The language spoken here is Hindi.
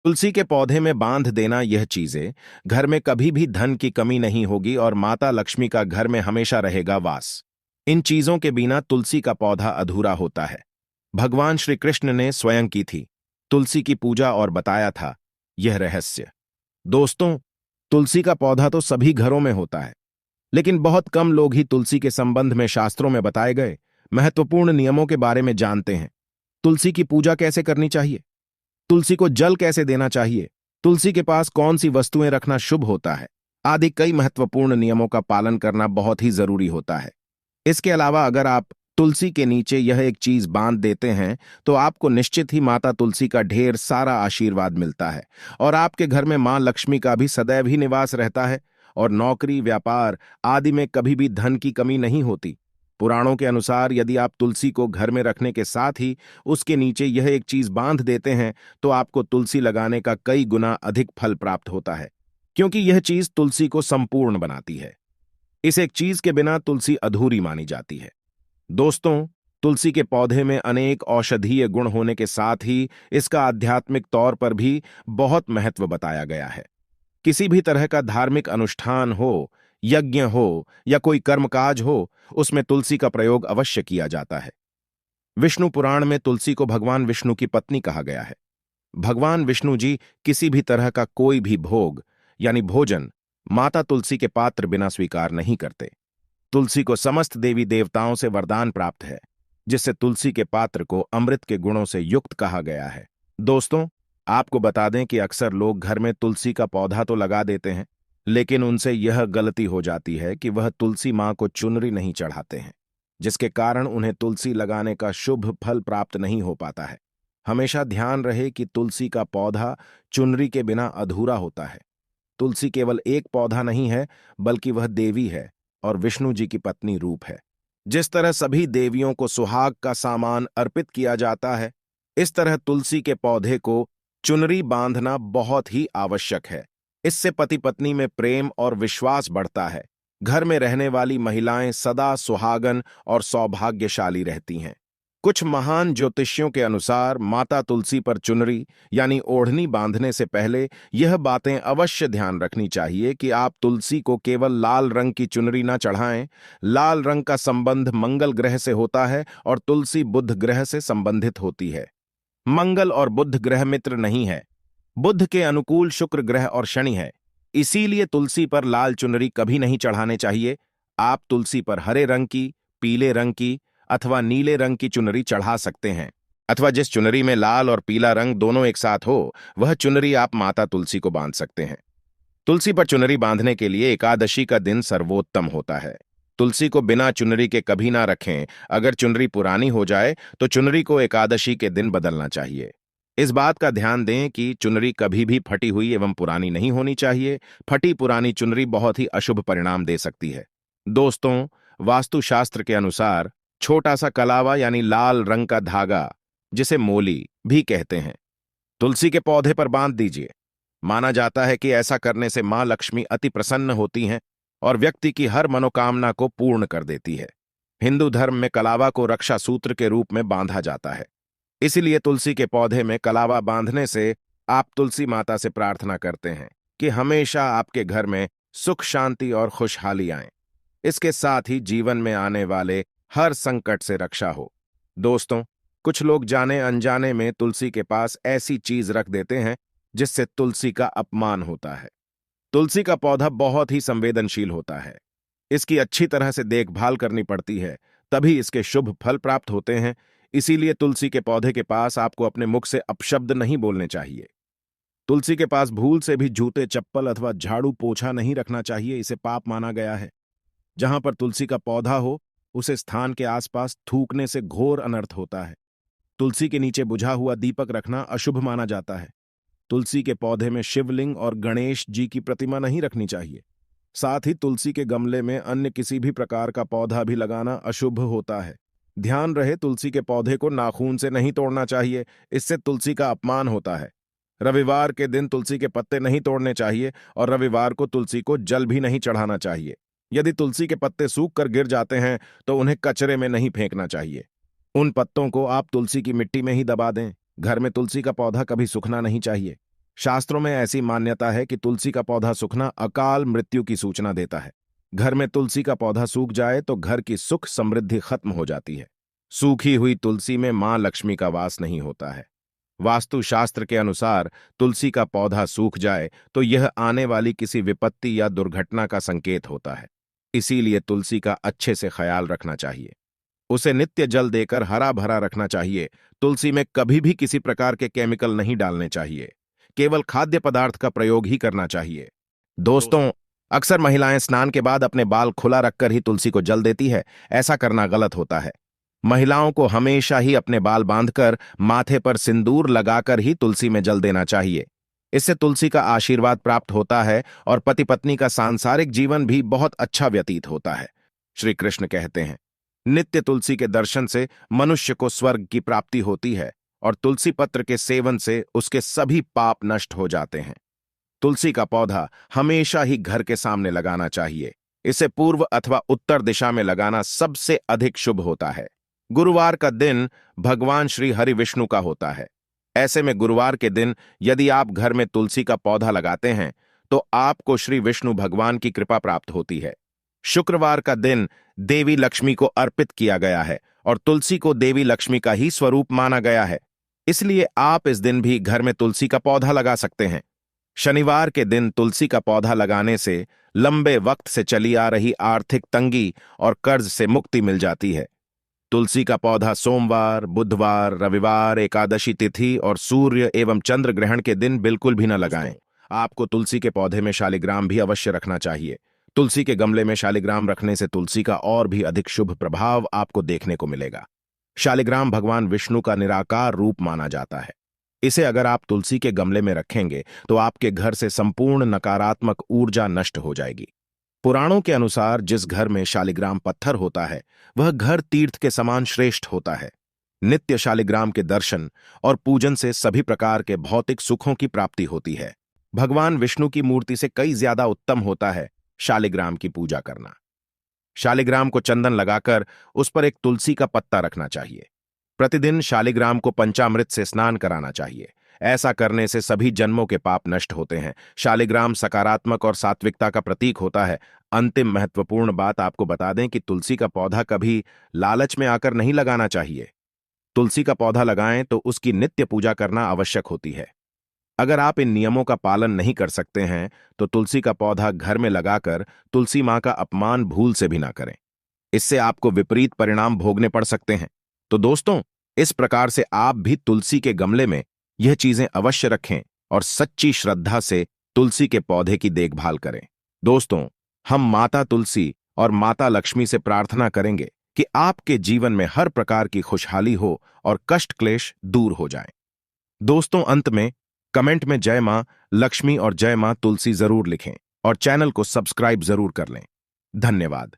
तुलसी के पौधे में बांध देना यह चीजें घर में कभी भी धन की कमी नहीं होगी और माता लक्ष्मी का घर में हमेशा रहेगा वास। इन चीजों के बिना तुलसी का पौधा अधूरा होता है। भगवान श्री कृष्ण ने स्वयं की थी तुलसी की पूजा और बताया था यह रहस्य। दोस्तों, तुलसी का पौधा तो सभी घरों में होता है, लेकिन बहुत कम लोग ही तुलसी के संबंध में शास्त्रों में बताए गए महत्वपूर्ण नियमों के बारे में जानते हैं। तुलसी की पूजा कैसे करनी चाहिए, तुलसी को जल कैसे देना चाहिए, तुलसी के पास कौन सी वस्तुएं रखना शुभ होता है, आदि कई महत्वपूर्ण नियमों का पालन करना बहुत ही जरूरी होता है। इसके अलावा अगर आप तुलसी के नीचे यह एक चीज बांध देते हैं तो आपको निश्चित ही माता तुलसी का ढेर सारा आशीर्वाद मिलता है और आपके घर में मां लक्ष्मी का भी सदैव ही निवास रहता है और नौकरी, व्यापार आदि में कभी भी धन की कमी नहीं होती। पुराणों के अनुसार यदि आप तुलसी को घर में रखने के साथ ही उसके नीचे यह एक चीज बांध देते हैं तो आपको तुलसी लगाने का कई गुना अधिक फल प्राप्त होता है, क्योंकि यह चीज तुलसी को संपूर्ण बनाती है। इस एक चीज के बिना तुलसी अधूरी मानी जाती है। दोस्तों, तुलसी के पौधे में अनेक औषधीय गुण होने के साथ ही इसका आध्यात्मिक तौर पर भी बहुत महत्व बताया गया है। किसी भी तरह का धार्मिक अनुष्ठान हो, यज्ञ हो या कोई कर्मकाज हो, उसमें तुलसी का प्रयोग अवश्य किया जाता है। विष्णु पुराण में तुलसी को भगवान विष्णु की पत्नी कहा गया है। भगवान विष्णु जी किसी भी तरह का कोई भी भोग यानी भोजन माता तुलसी के पात्र बिना स्वीकार नहीं करते। तुलसी को समस्त देवी देवताओं से वरदान प्राप्त है, जिससे तुलसी के पात्र को अमृत के गुणों से युक्त कहा गया है। दोस्तों, आपको बता दें कि अक्सर लोग घर में तुलसी का पौधा तो लगा देते हैं, लेकिन उनसे यह गलती हो जाती है कि वह तुलसी मां को चुनरी नहीं चढ़ाते हैं, जिसके कारण उन्हें तुलसी लगाने का शुभ फल प्राप्त नहीं हो पाता है। हमेशा ध्यान रहे कि तुलसी का पौधा चुनरी के बिना अधूरा होता है। तुलसी केवल एक पौधा नहीं है, बल्कि वह देवी है और विष्णु जी की पत्नी रूप है। जिस तरह सभी देवियों को सुहाग का सामान अर्पित किया जाता है, इस तरह तुलसी के पौधे को चुनरी बांधना बहुत ही आवश्यक है। इससे पति पत्नी में प्रेम और विश्वास बढ़ता है। घर में रहने वाली महिलाएं सदा सुहागन और सौभाग्यशाली रहती हैं। कुछ महान ज्योतिषियों के अनुसार माता तुलसी पर चुनरी यानी ओढ़नी बांधने से पहले यह बातें अवश्य ध्यान रखनी चाहिए कि आप तुलसी को केवल लाल रंग की चुनरी न चढ़ाएं। लाल रंग का संबंध मंगल ग्रह से होता है और तुलसी बुध ग्रह से संबंधित होती है। मंगल और बुध ग्रह मित्र नहीं है। बुध के अनुकूल शुक्र ग्रह और शनि है। इसीलिए तुलसी पर लाल चुनरी कभी नहीं चढ़ाने चाहिए। आप तुलसी पर हरे रंग की, पीले रंग की अथवा नीले रंग की चुनरी चढ़ा सकते हैं, अथवा जिस चुनरी में लाल और पीला रंग दोनों एक साथ हो वह चुनरी आप माता तुलसी को बांध सकते हैं। तुलसी पर चुनरी बांधने के लिए एकादशी का दिन सर्वोत्तम होता है। तुलसी को बिना चुनरी के कभी ना रखें। अगर चुनरी पुरानी हो जाए तो चुनरी को एकादशी के दिन बदलना चाहिए। इस बात का ध्यान दें कि चुनरी कभी भी फटी हुई एवं पुरानी नहीं होनी चाहिए। फटी पुरानी चुनरी बहुत ही अशुभ परिणाम दे सकती है। दोस्तों, वास्तुशास्त्र के अनुसार छोटा सा कलावा यानी लाल रंग का धागा, जिसे मोली भी कहते हैं, तुलसी के पौधे पर बांध दीजिए। माना जाता है कि ऐसा करने से मां लक्ष्मी अति प्रसन्न होती हैं और व्यक्ति की हर मनोकामना को पूर्ण कर देती है। हिंदू धर्म में कलावा को रक्षा सूत्र के रूप में बांधा जाता है। इसीलिए तुलसी के पौधे में कलावा बांधने से आप तुलसी माता से प्रार्थना करते हैं कि हमेशा आपके घर में सुख, शांति और खुशहाली आए। इसके साथ ही जीवन में आने वाले हर संकट से रक्षा हो। दोस्तों, कुछ लोग जाने अनजाने में तुलसी के पास ऐसी चीज रख देते हैं जिससे तुलसी का अपमान होता है। तुलसी का पौधा बहुत ही संवेदनशील होता है। इसकी अच्छी तरह से देखभाल करनी पड़ती है, तभी इसके शुभ फल प्राप्त होते हैं। इसीलिए तुलसी के पौधे के पास आपको अपने मुख से अपशब्द नहीं बोलने चाहिए। तुलसी के पास भूल से भी जूते, चप्पल अथवा झाड़ू पोछा नहीं रखना चाहिए। इसे पाप माना गया है। जहां पर तुलसी का पौधा हो उसे स्थान के आसपास थूकने से घोर अनर्थ होता है। तुलसी के नीचे बुझा हुआ दीपक रखना अशुभ माना जाता है। तुलसी के पौधे में शिवलिंग और गणेश जी की प्रतिमा नहीं रखनी चाहिए। साथ ही तुलसी के गमले में अन्य किसी भी प्रकार का पौधा भी लगाना अशुभ होता है। ध्यान रहे, तुलसी के पौधे को नाखून से नहीं तोड़ना चाहिए, इससे तुलसी का अपमान होता है। रविवार के दिन तुलसी के पत्ते नहीं तोड़ने चाहिए और रविवार को तुलसी को जल भी नहीं चढ़ाना चाहिए। यदि तुलसी के पत्ते सूख कर गिर जाते हैं तो उन्हें कचरे में नहीं फेंकना चाहिए। उन पत्तों को आप तुलसी की मिट्टी में ही दबा दें। घर में तुलसी का पौधा कभी सूखना नहीं चाहिए। शास्त्रों में ऐसी मान्यता है कि तुलसी का पौधा सूखना अकाल मृत्यु की सूचना देता है। घर में तुलसी का पौधा सूख जाए तो घर की सुख समृद्धि खत्म हो जाती है। सूखी हुई तुलसी में मां लक्ष्मी का वास नहीं होता है। वास्तु शास्त्र के अनुसार तुलसी का पौधा सूख जाए तो यह आने वाली किसी विपत्ति या दुर्घटना का संकेत होता है। इसीलिए तुलसी का अच्छे से ख्याल रखना चाहिए। उसे नित्य जल देकर हरा भरा रखना चाहिए। तुलसी में कभी भी किसी प्रकार के केमिकल नहीं डालने चाहिए। केवल खाद्य पदार्थ का प्रयोग ही करना चाहिए। दोस्तों, अक्सर महिलाएं स्नान के बाद अपने बाल खुला रखकर ही तुलसी को जल देती है। ऐसा करना गलत होता है। महिलाओं को हमेशा ही अपने बाल बांधकर माथे पर सिंदूर लगाकर ही तुलसी में जल देना चाहिए। इससे तुलसी का आशीर्वाद प्राप्त होता है और पति पत्नी का सांसारिक जीवन भी बहुत अच्छा व्यतीत होता है। श्री कृष्ण कहते हैं, नित्य तुलसी के दर्शन से मनुष्य को स्वर्ग की प्राप्ति होती है और तुलसी पत्र के सेवन से उसके सभी पाप नष्ट हो जाते हैं। तुलसी का पौधा हमेशा ही घर के सामने लगाना चाहिए। इसे पूर्व अथवा उत्तर दिशा में लगाना सबसे अधिक शुभ होता है। गुरुवार का दिन भगवान श्री हरि विष्णु का होता है। ऐसे में गुरुवार के दिन यदि आप घर में तुलसी का पौधा लगाते हैं तो आपको श्री विष्णु भगवान की कृपा प्राप्त होती है। शुक्रवार का दिन देवी लक्ष्मी को अर्पित किया गया है और तुलसी को देवी लक्ष्मी का ही स्वरूप माना गया है। इसलिए आप इस दिन भी घर में तुलसी का पौधा लगा सकते हैं। शनिवार के दिन तुलसी का पौधा लगाने से लंबे वक्त से चली आ रही आर्थिक तंगी और कर्ज से मुक्ति मिल जाती है। तुलसी का पौधा सोमवार, बुधवार, रविवार, एकादशी तिथि और सूर्य एवं चंद्र ग्रहण के दिन बिल्कुल भी न लगाएं। आपको तुलसी के पौधे में शालिग्राम भी अवश्य रखना चाहिए। तुलसी के गमले में शालिग्राम रखने से तुलसी का और भी अधिक शुभ प्रभाव आपको देखने को मिलेगा। शालिग्राम भगवान विष्णु का निराकार रूप माना जाता है। इसे अगर आप तुलसी के गमले में रखेंगे तो आपके घर से संपूर्ण नकारात्मक ऊर्जा नष्ट हो जाएगी। पुराणों के अनुसार जिस घर में शालिग्राम पत्थर होता है वह घर तीर्थ के समान श्रेष्ठ होता है। नित्य शालिग्राम के दर्शन और पूजन से सभी प्रकार के भौतिक सुखों की प्राप्ति होती है। भगवान विष्णु की मूर्ति से कई ज्यादा उत्तम होता है शालिग्राम की पूजा करना। शालिग्राम को चंदन लगाकर उस पर एक तुलसी का पत्ता रखना चाहिए। प्रतिदिन शालिग्राम को पंचामृत से स्नान कराना चाहिए। ऐसा करने से सभी जन्मों के पाप नष्ट होते हैं। शालिग्राम सकारात्मक और सात्विकता का प्रतीक होता है। अंतिम महत्वपूर्ण बात आपको बता दें कि तुलसी का पौधा कभी लालच में आकर नहीं लगाना चाहिए। तुलसी का पौधा लगाएं तो उसकी नित्य पूजा करना आवश्यक होती है। अगर आप इन नियमों का पालन नहीं कर सकते हैं तो तुलसी का पौधा घर में लगाकर तुलसी मां का अपमान भूल से भी ना करें। इससे आपको विपरीत परिणाम भोगने पड़ सकते हैं। तो दोस्तों, इस प्रकार से आप भी तुलसी के गमले में यह चीजें अवश्य रखें और सच्ची श्रद्धा से तुलसी के पौधे की देखभाल करें। दोस्तों, हम माता तुलसी और माता लक्ष्मी से प्रार्थना करेंगे कि आपके जीवन में हर प्रकार की खुशहाली हो और कष्ट क्लेश दूर हो जाएं। दोस्तों, अंत में कमेंट में जय मां लक्ष्मी और जय मां तुलसी जरूर लिखें और चैनल को सब्सक्राइब जरूर कर लें। धन्यवाद।